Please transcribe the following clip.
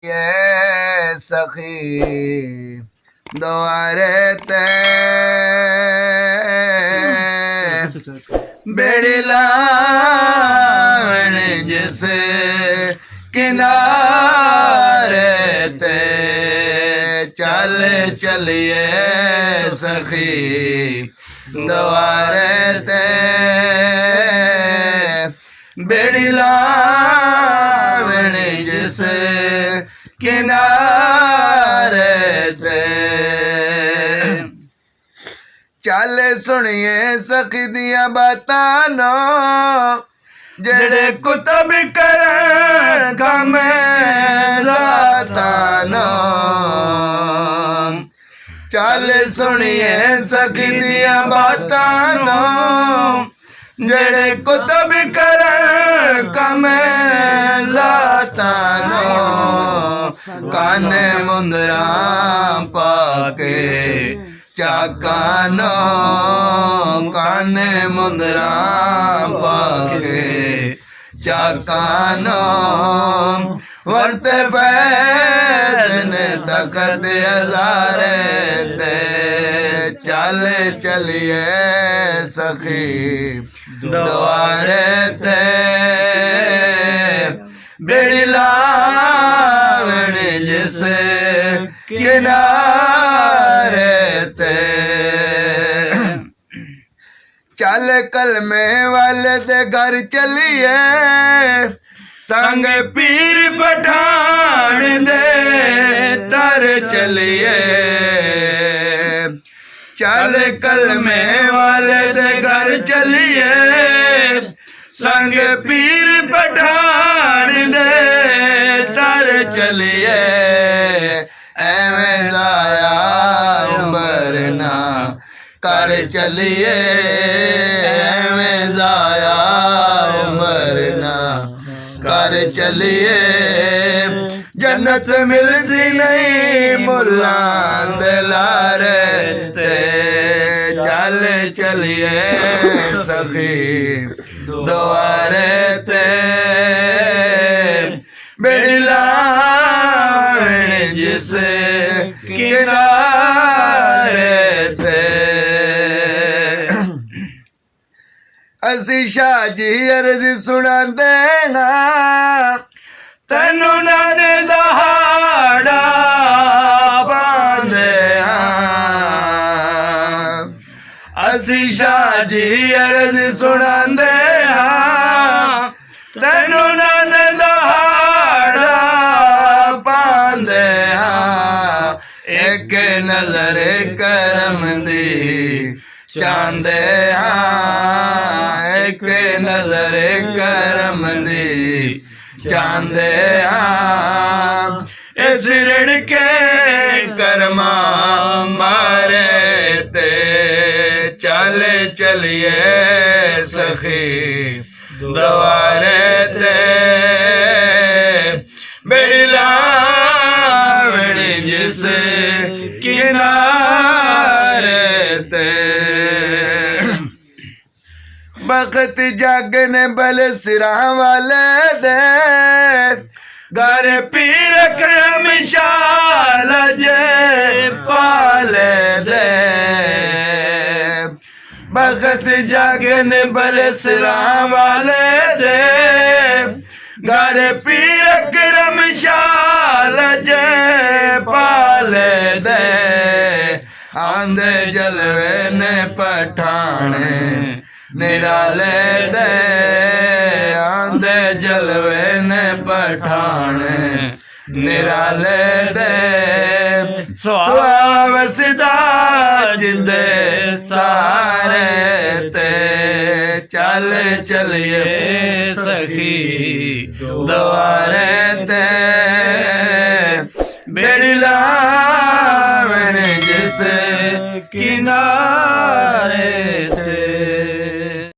ये सखी द्वारे ते बेड़ी लावण जिस किनारे ते चल चलिए सखी द्वारे ते बेड़ी लावण जिस किनारे ते चल सुनिए सखी दिया बातां नो जेड़े कुतब करन कम ज़ातां नो चल सुनिए सखी दिया बातां नो जेड़े कुतब करन कम ज़ातां नो काने मुंदरा पाके चाकानो काने मुंदरा पाके चाकानो वर्ते फैज़न तखत हज़ारे ते चल चलिए सखी द्वारे ते बेड़ी लावण जिस किनारे ते चल कलमे वाले दे घर चलिए संग पीर पठान दे तर चलिए चल कलमे वाले दे घर चलिए संग पीर पठान दे तर चलिए एवें जाया उम्र ना कर चलिए एवें जाया उम्र ना कर चलिए जन्नत मिलती नहीं मुल्ला दिलारे ते चल चलिए सखी द्वारे ते बेड़ी लावण जिस किनारे ते असी शाह जी अर्ज सुनांदे ना तैनू नाने दहाड़ा पांदे असी शाह जी अर्ज सुनांदे तैनू नाने दहाड़ा पांदे एक नजर करम दी चांदे एक नजर करम दी चांदे इस ऋण के कर्मा मारे ते चल चलिए सखी द्वारे ते बेड़ी लावण जिस किनारे ते बखत जागने बल सिरा वाले दे घर पीर करम शाल जे पाले दे बखत जागने बल सिरा वाले दे घर पीर करम शाल जे पाले दे आंधे जलवे ने पठाने निराले दे आंधे जलवे ने पठाने निराले दे सुहाव सिदा जिंदे सारे ते चल चलिए सखी द्वारे ते बेड़ी लावण जिस किनारे